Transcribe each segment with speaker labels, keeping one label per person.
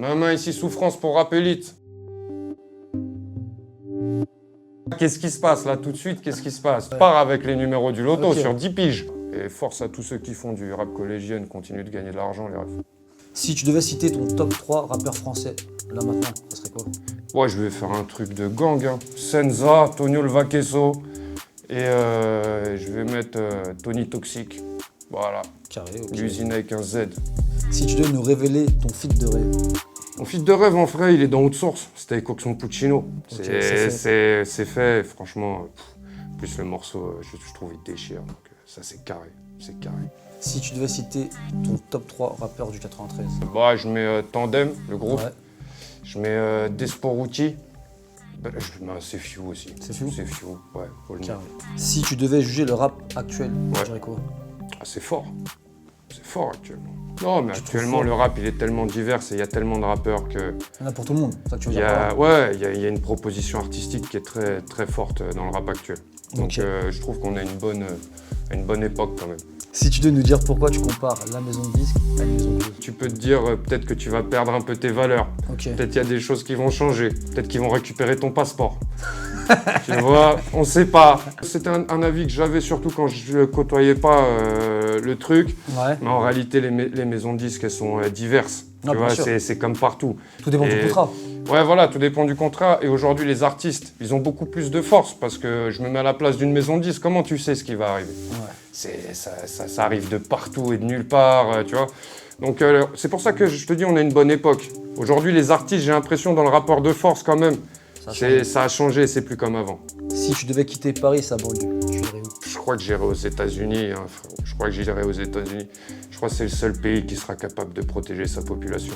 Speaker 1: Maman ici Souffrance pour Rap Elite. Qu'est-ce qui se passe là tout de suite? Qu'est-ce qui se passe? Je pars avec les numéros du loto sur 10 piges. Et force à tous ceux qui font du rap collégien, continuent de gagner de l'argent, les refs.
Speaker 2: Si tu devais citer ton top 3 rappeurs français, là maintenant, ça serait quoi?
Speaker 1: Ouais, je vais faire un truc de gang. Hein. Senza, Tonio le Vaquesso. Et je vais mettre Tony Toxic. Voilà.
Speaker 2: Carré, ok.
Speaker 1: L'usine avec un Z.
Speaker 2: Si tu devais nous révéler ton feat de rêve.
Speaker 1: Mon fils de rêve, en vrai, il est dans Haute Source. C'était avec Oxon Puccino.
Speaker 2: Ok,
Speaker 1: c'est fait, franchement. Plus le morceau, je trouve, il déchire. Donc ça, c'est carré. C'est carré.
Speaker 2: Si tu devais citer ton top 3 rappeurs du 93.
Speaker 1: Bah, je mets Tandem, le groupe.
Speaker 2: Ouais.
Speaker 1: Je mets Desporuti. Bah, je mets C'est Few aussi.
Speaker 2: C'est Few?
Speaker 1: C'est Few, ouais. Faut le
Speaker 2: Carré.
Speaker 1: mettre.
Speaker 2: Si tu devais juger le rap actuel, tu
Speaker 1: Ouais.
Speaker 2: dirais quoi?
Speaker 1: Ah, c'est fort. C'est fort actuellement. Non, mais
Speaker 2: Tu
Speaker 1: actuellement,
Speaker 2: trouves
Speaker 1: le rap, il est tellement divers et il y a tellement de rappeurs que.
Speaker 2: Il y en a pour tout le monde, c'est ça que tu veux
Speaker 1: Il y
Speaker 2: dire par
Speaker 1: a,
Speaker 2: là?
Speaker 1: ouais, il y a une proposition artistique qui est très, très forte dans le rap actuel. Donc
Speaker 2: Ok.
Speaker 1: je trouve qu'on a une bonne époque quand même.
Speaker 2: Si tu devais nous dire pourquoi tu compares la maison de disques à une maison de close.
Speaker 1: Tu peux te dire peut-être que tu vas perdre un peu tes valeurs.
Speaker 2: Ok.
Speaker 1: Peut-être qu'il y a des choses qui vont changer. Peut-être qu'ils vont récupérer ton passeport. Tu vois, on sait pas. C'était un avis que j'avais surtout quand je côtoyais pas le truc.
Speaker 2: Ouais.
Speaker 1: Mais en réalité, les maisons de disques, elles sont diverses.
Speaker 2: Non,
Speaker 1: Tu
Speaker 2: bien
Speaker 1: vois,
Speaker 2: sûr.
Speaker 1: c'est comme partout.
Speaker 2: Tout dépend du
Speaker 1: Et-
Speaker 2: contrat.
Speaker 1: Ouais, voilà, tout dépend du contrat. Et aujourd'hui, les artistes, ils ont beaucoup plus de force parce que je me mets à la place d'une maison de disques. Comment tu sais ce qui va arriver?
Speaker 2: Ouais.
Speaker 1: Ça arrive de partout et de nulle part, tu vois. Donc, c'est pour ça que je te dis, on a une bonne époque. Aujourd'hui, les artistes, j'ai l'impression, dans le rapport de force, quand même,
Speaker 2: Ça a changé.
Speaker 1: ça a changé, c'est plus comme avant.
Speaker 2: Si tu devais quitter Paris, sa banlieue, tu irais où?
Speaker 1: Je crois que j'irai aux États-Unis, hein, frérot. Je crois que j'irai aux États-Unis. Je crois que c'est le seul pays qui sera capable de protéger sa population.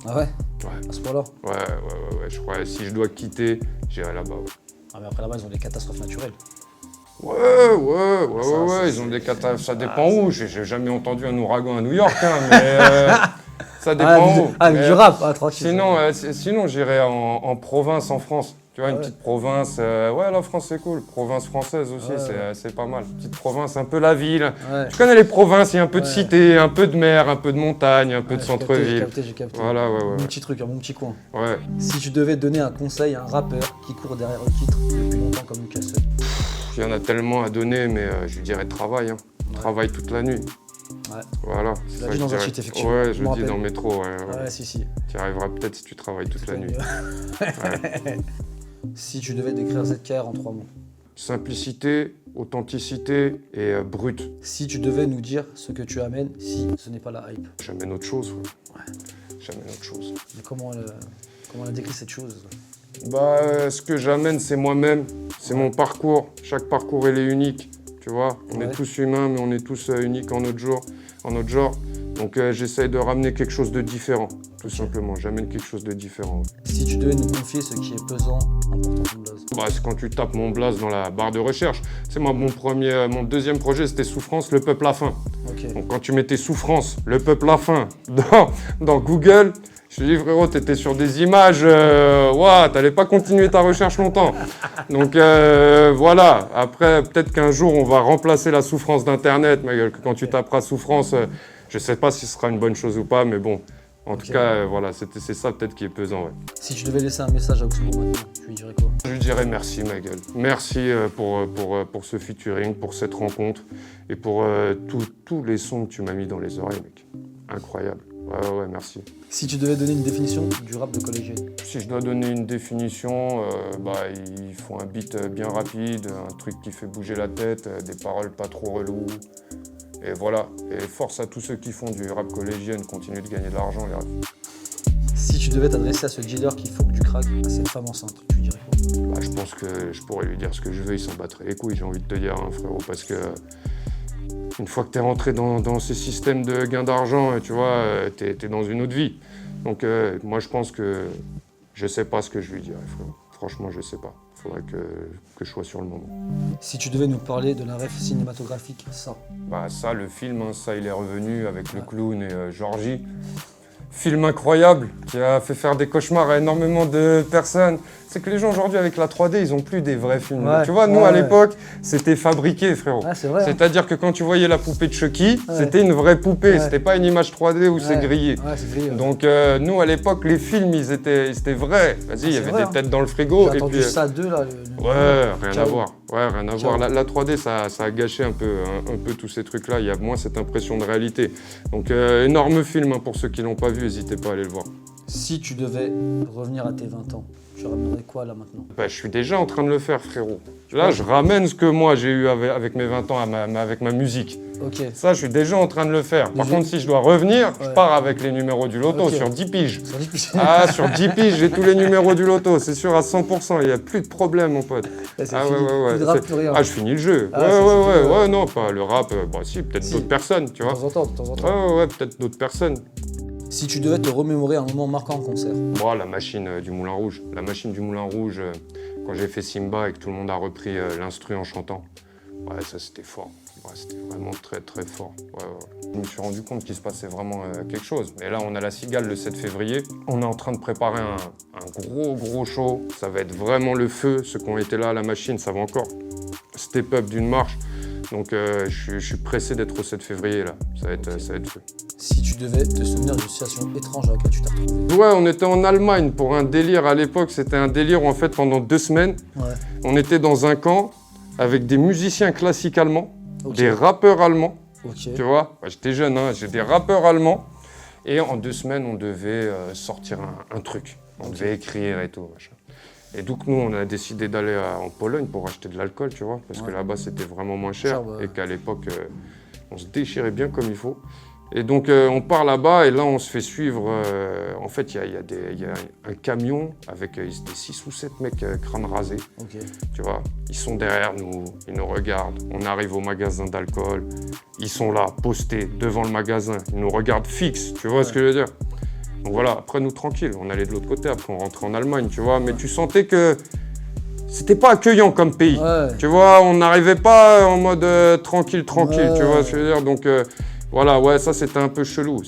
Speaker 2: Ah ouais?
Speaker 1: Ouais.
Speaker 2: À ce point-là?
Speaker 1: Ouais. Je crois que si je dois quitter, j'irai là-bas. Ouais.
Speaker 2: Ah mais après là-bas, ils ont des catastrophes naturelles.
Speaker 1: Ouais,
Speaker 2: Ça,
Speaker 1: ils ont des catastrophes. Ça dépend où. J'ai jamais entendu un ouragan à New York, hein, mais ça dépend où.
Speaker 2: mais
Speaker 1: Mais,
Speaker 2: du rap, ah, tranquille.
Speaker 1: sinon j'irai en province, en France. Tu vois, une
Speaker 2: Ouais.
Speaker 1: petite province. Ouais, la France, c'est cool. Province française aussi,
Speaker 2: Ouais.
Speaker 1: c'est pas mal. Petite province, un peu la ville.
Speaker 2: Ouais.
Speaker 1: Tu connais les provinces, il y a un peu de
Speaker 2: Ouais.
Speaker 1: cité, un peu de mer, un peu de montagne, un peu de
Speaker 2: J'ai
Speaker 1: centre-ville.
Speaker 2: capté.
Speaker 1: Voilà,
Speaker 2: Mon petit truc, mon petit coin.
Speaker 1: ouais.
Speaker 2: Si tu devais donner un conseil à un rappeur qui court derrière le titre depuis longtemps comme Lucas Seul.
Speaker 1: Il y en a tellement à donner, mais je lui dirais travail. Hein.
Speaker 2: Ouais.
Speaker 1: Travaille toute la nuit.
Speaker 2: Ouais.
Speaker 1: Voilà.
Speaker 2: Tu
Speaker 1: c'est
Speaker 2: l'as
Speaker 1: ça
Speaker 2: dit
Speaker 1: que
Speaker 2: dans
Speaker 1: je
Speaker 2: un
Speaker 1: dirais.
Speaker 2: cheat, effectivement.
Speaker 1: Ouais,
Speaker 2: Je
Speaker 1: je
Speaker 2: me
Speaker 1: le dis
Speaker 2: rappelle.
Speaker 1: dans le métro.
Speaker 2: Ouais, si.
Speaker 1: Tu y arriveras peut-être si tu travailles toute la nuit.
Speaker 2: Si tu devais décrire ZKR en 3 mots.
Speaker 1: Simplicité, authenticité et brut.
Speaker 2: Si tu devais nous dire ce que tu amènes, si ce n'est pas la hype.
Speaker 1: J'amène autre chose. Ouais. J'amène autre chose.
Speaker 2: Mais comment elle a décrit cette chose?
Speaker 1: Bah, ce que j'amène, c'est moi-même. C'est mon parcours. Chaque parcours, il est unique. Tu vois, on
Speaker 2: Ouais.
Speaker 1: est tous humains, mais on est tous uniques en notre genre. Donc, j'essaye de ramener quelque chose de différent, tout simplement. J'amène quelque chose de différent. Ouais.
Speaker 2: Si tu devais nous confier ce qui est pesant en portant ton blaze.
Speaker 1: Bah, c'est quand tu tapes mon blaze dans la barre de recherche. C'est moi, mon deuxième projet, c'était Souffrance, le peuple a faim.
Speaker 2: Ok.
Speaker 1: Donc, quand tu mettais Souffrance, le peuple a faim dans Google, je te dis, frérot, t'étais sur des images, ouah, t'allais pas continuer ta recherche longtemps. Donc, voilà. Après, peut-être qu'un jour, on va remplacer la souffrance d'Internet, ma gueule, que quand tu taperas Souffrance, je sais pas si ce sera une bonne chose ou pas, mais bon. En tout cas, voilà, c'est ça peut-être qui est pesant, ouais.
Speaker 2: Si tu devais laisser un message à Oxmo maintenant, tu lui dirais quoi?
Speaker 1: Je lui dirais merci, ma gueule. Merci pour ce featuring, pour cette rencontre et pour tous les sons que tu m'as mis dans les oreilles, mec. Incroyable. Ouais, merci.
Speaker 2: Si tu devais donner une définition du rap de collégienne.
Speaker 1: Si je dois donner une définition, il faut un beat bien rapide, un truc qui fait bouger la tête, des paroles pas trop reloues. Et voilà. Et force à tous ceux qui font du rap collégien, continuent de gagner de l'argent, les refs.
Speaker 2: Si tu devais t'adresser à ce dealer qui fourgue du crack, à cette femme enceinte, tu lui dirais quoi?
Speaker 1: Bah, je pense que je pourrais lui dire ce que je veux, il s'en battrait les couilles, j'ai envie de te dire, hein, frérot, parce que une fois que t'es rentré dans ces systèmes de gain d'argent, tu vois, t'es dans une autre vie. Donc moi, je pense que je sais pas ce que je lui dirais, frérot. Franchement, je sais pas. Faudrait que je sois sur le moment.
Speaker 2: Si tu devais nous parler de la ref cinématographique, ça.
Speaker 1: Bah ça, le film, hein, ça, il est revenu avec le clown et Georgie. Film incroyable qui a fait faire des cauchemars à énormément de personnes. C'est que les gens aujourd'hui avec la 3D, ils ont plus des vrais films.
Speaker 2: Ouais,
Speaker 1: Tu vois, nous
Speaker 2: ouais,
Speaker 1: à
Speaker 2: ouais.
Speaker 1: l'époque, c'était fabriqué, frérot.
Speaker 2: Ah, c'est vrai. Hein.
Speaker 1: C'est-à-dire que quand tu voyais la poupée de Chucky,
Speaker 2: Ouais.
Speaker 1: c'était une vraie poupée,
Speaker 2: Ouais.
Speaker 1: c'était pas une image 3D où c'est
Speaker 2: Ouais.
Speaker 1: grillé.
Speaker 2: Ouais, c'est grillé. Ouais.
Speaker 1: Donc nous à l'époque, les films, ils étaient vrais. Vas-y, il y
Speaker 2: c'est
Speaker 1: avait
Speaker 2: vrai,
Speaker 1: des
Speaker 2: hein.
Speaker 1: têtes dans le frigo.
Speaker 2: J'ai
Speaker 1: Et
Speaker 2: entendu
Speaker 1: puis,
Speaker 2: ça 2 là.
Speaker 1: Ouais, rien à
Speaker 2: Ciao.
Speaker 1: voir. Ouais, rien à
Speaker 2: Ciao.
Speaker 1: voir. La 3D, ça a gâché un peu tous ces trucs-là. Il y a moins cette impression de réalité. Donc, énorme film hein, pour ceux qui l'ont pas vu. N'hésitez pas à aller le voir.
Speaker 2: Si tu devais revenir à tes 20 ans, tu ramènerais quoi là maintenant?
Speaker 1: Bah, je suis déjà en train de le faire, frérot. Là, je ramène ce que moi j'ai eu avec mes 20 ans avec ma musique.
Speaker 2: Ok.
Speaker 1: Ça, je suis déjà en train de le faire. Par
Speaker 2: Mais
Speaker 1: contre, si je dois revenir, je
Speaker 2: Ouais.
Speaker 1: pars avec les numéros du loto
Speaker 2: Ok.
Speaker 1: sur 10 piges.
Speaker 2: C'est difficile.
Speaker 1: Ah, sur 10 piges, j'ai tous les numéros du loto, c'est sûr, à 100%. Il n'y a plus de problème, mon pote.
Speaker 2: Là, c'est
Speaker 1: Ah
Speaker 2: fini.
Speaker 1: ouais, ouais, ouais.
Speaker 2: Plus de rap,
Speaker 1: C'est-
Speaker 2: plus rien.
Speaker 1: Ah, je finis le jeu.
Speaker 2: Ah,
Speaker 1: ouais,
Speaker 2: c'est
Speaker 1: ouais,
Speaker 2: fini,
Speaker 1: ouais, non, pas le rap. Bah, si, peut-être
Speaker 2: Si.
Speaker 1: d'autres personnes, tu
Speaker 2: De
Speaker 1: vois.
Speaker 2: temps en temps, de temps en temps.
Speaker 1: Ouais, ouais, ouais, peut-être d'autres personnes.
Speaker 2: Si tu devais te remémorer un moment marquant en concert,
Speaker 1: Moi, la machine du Moulin Rouge. La machine du Moulin Rouge, quand j'ai fait Simba et que tout le monde a repris l'instru en chantant. Ouais, ça, c'était fort. Ouais, c'était vraiment très, très fort. Ouais, ouais. Je me suis rendu compte qu'il se passait vraiment quelque chose. Mais là, on a la Cigale le 7 février. On est en train de préparer un gros show. Ça va être vraiment le feu. Ceux qui ont été là à la machine, ça va encore step up d'une marche. Donc, je suis pressé d'être au 7 février, là. Ça va être feu.
Speaker 2: si tu devais te souvenir d'une situation étrange à laquelle tu t'es retrouvé.
Speaker 1: Ouais, on était en Allemagne pour un délire. À l'époque, c'était un délire où, en fait, pendant 2 semaines,
Speaker 2: Ouais.
Speaker 1: on était dans un camp avec des musiciens classiques allemands,
Speaker 2: Ok.
Speaker 1: des rappeurs allemands,
Speaker 2: Ok.
Speaker 1: tu vois. Ouais, j'étais jeune, hein, j'ai des rappeurs allemands. Et en 2 semaines, on devait sortir un truc. On devait écrire et tout, machin. Et donc, nous, on a décidé d'aller en Pologne pour acheter de l'alcool, tu vois, parce que
Speaker 2: Ouais.
Speaker 1: là-bas, c'était vraiment moins cher.
Speaker 2: Cher, bah.
Speaker 1: Et qu'à l'époque, on se déchirait bien comme il faut. Et donc, on part là-bas et là, on se fait suivre. En fait, il y a un camion avec des 6 ou 7 mecs crâne rasé,
Speaker 2: Ok.
Speaker 1: tu vois. Ils sont derrière nous, ils nous regardent. On arrive au magasin d'alcool. Ils sont là, postés devant le magasin. Ils nous regardent fixe, tu vois ce que je veux dire. Donc voilà, après nous, tranquille. On allait de l'autre côté, après on rentrait en Allemagne, tu vois. Mais tu sentais que c'était pas accueillant comme pays.
Speaker 2: Ouais.
Speaker 1: Tu vois, on n'arrivait pas en mode tranquille,
Speaker 2: Ouais.
Speaker 1: tu vois ce que je veux dire. Donc voilà, ouais, ça c'était un peu chelou,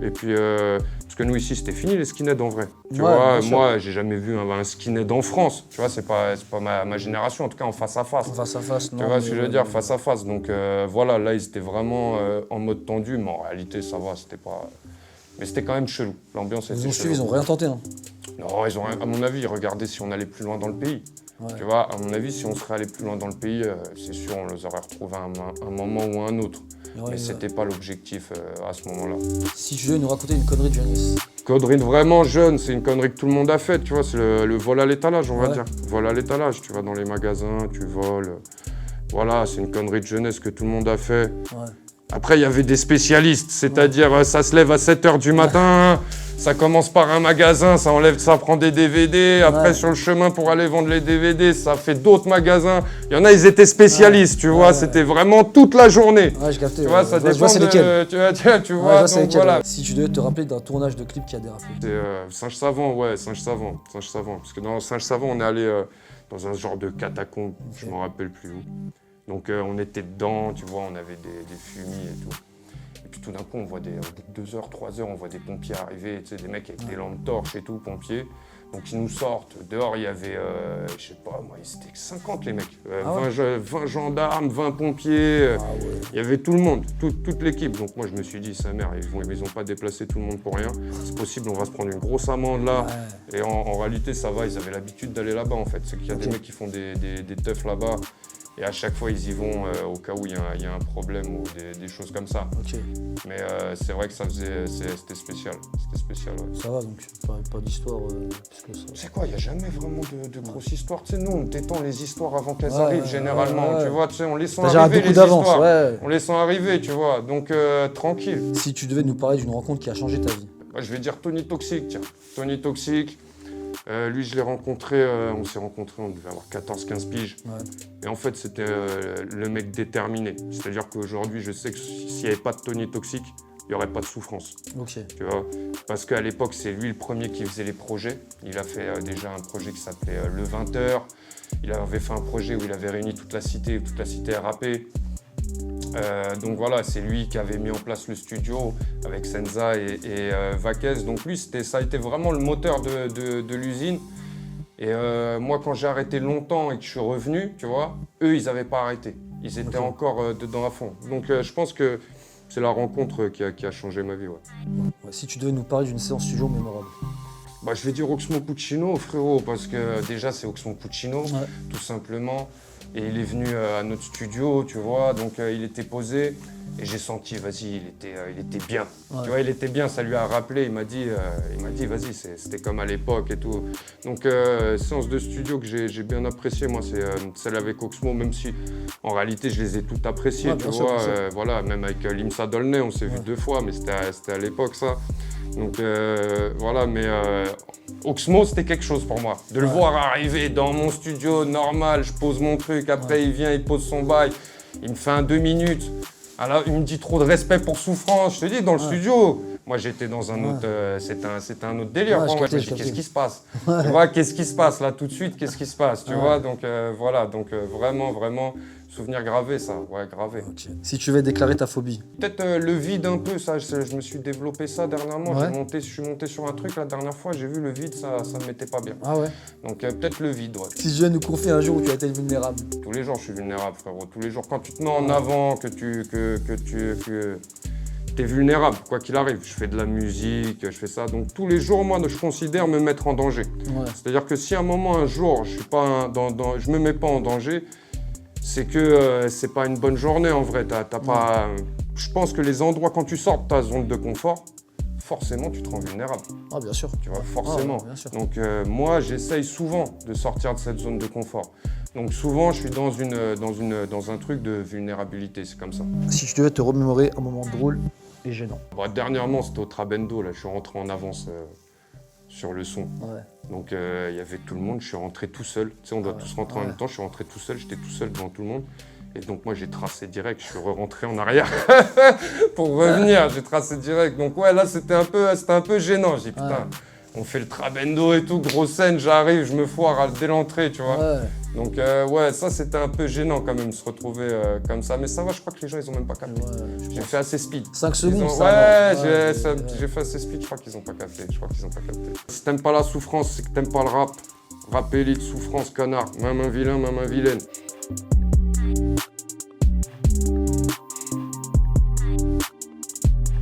Speaker 1: Et puis, parce que nous ici, c'était fini les skinheads en vrai. Tu
Speaker 2: Ouais,
Speaker 1: vois,
Speaker 2: bien sûr.
Speaker 1: moi, j'ai jamais vu un skinhead en France. Tu vois, c'est pas ma génération, en tout cas en face à face.
Speaker 2: Face à face, non.
Speaker 1: Tu vois ce que
Speaker 2: mais
Speaker 1: je veux
Speaker 2: ouais,
Speaker 1: dire,
Speaker 2: mais-
Speaker 1: face à face. Donc voilà, là, ils étaient vraiment en mode tendu, mais en réalité, ça va, c'était pas... Mais c'était quand même chelou. L'ambiance était
Speaker 2: Ils ont
Speaker 1: chelou.
Speaker 2: suivi, ils ont rien tenté. Hein.
Speaker 1: Non, ils ont, à mon avis, ils regardaient si on allait plus loin dans le pays.
Speaker 2: Ouais.
Speaker 1: Tu vois, à mon avis, si on serait allé plus loin dans le pays, c'est sûr, on les aurait retrouvés à un moment ou à un autre.
Speaker 2: Ouais,
Speaker 1: Mais
Speaker 2: ouais.
Speaker 1: c'était pas l'objectif à ce moment-là.
Speaker 2: Si tu devais nous raconter une connerie de jeunesse.
Speaker 1: Connerie de vraiment jeune, c'est une connerie que tout le monde a faite, tu vois, c'est le vol à l'étalage, on va
Speaker 2: Ouais.
Speaker 1: dire. Vol à l'étalage, tu vas dans les magasins, tu voles. Voilà, c'est une connerie de jeunesse que tout le monde a fait.
Speaker 2: Ouais.
Speaker 1: Après, il y avait des spécialistes, c'est-à-dire ça se lève à 7 h du matin, ça commence par un magasin, ça prend des DVD, après
Speaker 2: Ouais.
Speaker 1: sur le chemin pour aller vendre les DVD, ça fait d'autres magasins. Il y en a, ils étaient spécialistes, tu vois,
Speaker 2: Ouais.
Speaker 1: c'était vraiment toute la journée.
Speaker 2: Ouais, j'ai capté.
Speaker 1: Tu vois, ça
Speaker 2: je vois
Speaker 1: dépend
Speaker 2: c'est lesquels.
Speaker 1: tu
Speaker 2: Ouais,
Speaker 1: vois,
Speaker 2: je vois c'est
Speaker 1: donc
Speaker 2: lesquels,
Speaker 1: voilà.
Speaker 2: ouais. Si tu devais te rappeler d'un tournage de clip qui a dérapé.
Speaker 1: C'est Singe Savant, ouais, Singe Savant. Parce que dans Singe Savant, on est allé dans un genre de catacombe, je ne me rappelle plus où. Donc on était dedans, tu vois, on avait des fumis et tout. Et puis tout d'un coup, on voit au bout de 2 heures, 3 heures, on voit des pompiers arriver, tu sais, des mecs avec des lampes torches et tout, pompiers. Donc ils nous sortent. Dehors, il y avait, je sais pas, moi, c'était 50 les mecs.
Speaker 2: Ah ouais.
Speaker 1: 20 gendarmes, 20 pompiers.
Speaker 2: Ah ouais.
Speaker 1: Il y avait tout le monde, toute l'équipe. Donc moi, je me suis dit, sa mère, ils ont pas déplacé tout le monde pour rien. C'est possible, on va se prendre une grosse amende là.
Speaker 2: Ouais.
Speaker 1: Et en réalité, ça va, ils avaient l'habitude d'aller là-bas en fait. C'est qu'il y a
Speaker 2: Ok.
Speaker 1: des mecs qui font des teufs là-bas. Et à chaque fois, ils y vont au cas où il y a un problème ou des choses comme ça.
Speaker 2: Ok,
Speaker 1: Mais c'est vrai que c'était spécial. C'était spécial, ouais.
Speaker 2: ça va donc. Pas d'histoire plus que ça.
Speaker 1: Tu sais quoi, il n'y a jamais vraiment de grosses histoires. Tu sais, nous, on détend les histoires avant qu'elles
Speaker 2: Ouais,
Speaker 1: arrivent,
Speaker 2: ouais,
Speaker 1: généralement.
Speaker 2: ouais, ouais.
Speaker 1: Tu vois, tu sais, on les sent
Speaker 2: T'as déjà
Speaker 1: arriver,
Speaker 2: beaucoup
Speaker 1: les
Speaker 2: d'avance,
Speaker 1: histoires.
Speaker 2: ouais.
Speaker 1: On les sent arriver, tu vois. Donc, tranquille.
Speaker 2: Si tu devais nous parler d'une rencontre qui a changé ta vie.
Speaker 1: Moi, je vais dire Tony Toxic, tiens. Tony Toxic. Lui, je l'ai rencontré, on s'est rencontrés, on devait avoir 14-15 piges.
Speaker 2: Ouais.
Speaker 1: Et en fait, c'était le mec déterminé. C'est-à-dire qu'aujourd'hui, je sais que s'il n'y avait pas de Tony Toxic, il n'y aurait pas de souffrance.
Speaker 2: Ok.
Speaker 1: Tu vois, parce qu'à l'époque, c'est lui le premier qui faisait les projets. Il a fait déjà un projet qui s'appelait Le 20h. Il avait fait un projet où il avait réuni toute la cité a rappé. Donc voilà, c'est lui qui avait mis en place le studio avec Senza et Vaquez. Donc lui, ça a été vraiment le moteur de l'usine. Et moi, quand j'ai arrêté longtemps et que je suis revenu, tu vois, eux, ils n'avaient pas arrêté. Ils étaient encore dedans à fond. Donc je pense que c'est la rencontre qui a changé ma vie. Ouais.
Speaker 2: Ouais, si tu devais nous parler d'une séance studio mémorable.
Speaker 1: Bah, je vais dire Oxmo Puccino, frérot, parce que déjà, c'est Oxmo Puccino, tout simplement. Et il est venu à notre studio, tu vois, donc il était posé. Et j'ai senti, vas-y, il était bien. Ouais. Tu vois, il était bien, ça lui a rappelé, il m'a dit, vas-y, c'était comme à l'époque et tout. Donc, séance de studio que j'ai bien appréciée, moi, c'est celle avec Oxmo, même si, en réalité, je les ai toutes appréciées, tu vois. Voilà, même avec Limsa Dolnay, on s'est vu 2 fois, mais c'était à l'époque, ça. Donc, voilà, mais Oxmo, c'était quelque chose pour moi. De le voir arriver dans mon studio, normal, je pose mon truc, après il vient, il pose son bail, il me fait un 2 minutes. Alors, il me dit trop de respect pour Souffrance. Je te dis, dans le studio, moi j'étais dans un autre, c'était un autre délire. Moi, je me dis, qu'est-ce qui se passe? Tu vois, qu'est-ce qui se passe là tout de suite? Qu'est-ce qui se passe? Tu vois, donc voilà, donc vraiment, souvenir gravé, ça, gravé.
Speaker 2: Okay. Si tu veux déclarer ta phobie.
Speaker 1: Peut-être le vide un peu, ça, je me suis développé ça dernièrement. Je suis monté sur un truc la dernière fois, j'ai vu le vide, ça me mettait pas bien.
Speaker 2: Ah ouais?
Speaker 1: Donc peut-être le vide, ouais.
Speaker 2: Si je viens nous confier un jour où tu as été vulnérable.
Speaker 1: Tous les jours, je suis vulnérable, frérot. Tous les jours, quand tu te mets en avant, que t'es vulnérable, quoi qu'il arrive. Je fais de la musique, je fais ça. Donc tous les jours, moi, je considère me mettre en danger. C'est-à-dire que si à un jour, je me mets pas en danger, c'est que c'est pas une bonne journée en vrai. Pas. Je pense que les endroits, quand tu sors de ta zone de confort, forcément tu te rends vulnérable.
Speaker 2: Ah bien sûr.
Speaker 1: Tu vois, forcément.
Speaker 2: Bien sûr.
Speaker 1: Donc moi, j'essaye souvent de sortir de cette zone de confort. Donc souvent, je suis dans un truc de vulnérabilité, c'est comme ça.
Speaker 2: Si tu devais te remémorer un moment drôle et gênant.
Speaker 1: Bon, dernièrement, c'était au Trabendo, là, je suis rentré en avance sur le son. Donc il y avait tout le monde, je suis rentré tout seul. Tu sais, on doit tous rentrer en même temps, je suis rentré tout seul, j'étais tout seul devant tout le monde. Et donc moi j'ai tracé direct, je suis rentré en arrière pour revenir, j'ai tracé direct. Donc ouais, là c'était un peu gênant, j'ai dit putain, on fait le Trabendo et tout, grosse scène, j'arrive, je me foire dès l'entrée, tu vois. Donc ouais, ça c'était un peu gênant quand même, se retrouver comme ça. Mais ça va, je crois que les gens ils ont même pas capté. J'ai fait assez speed.
Speaker 2: 5 secondes,
Speaker 1: j'ai fait assez speed, je crois qu'ils ont pas capté. Si t'aimes pas la souffrance, c'est que t'aimes pas le rap. Rap élite, souffrance, connard, même un vilain, même un vilaine.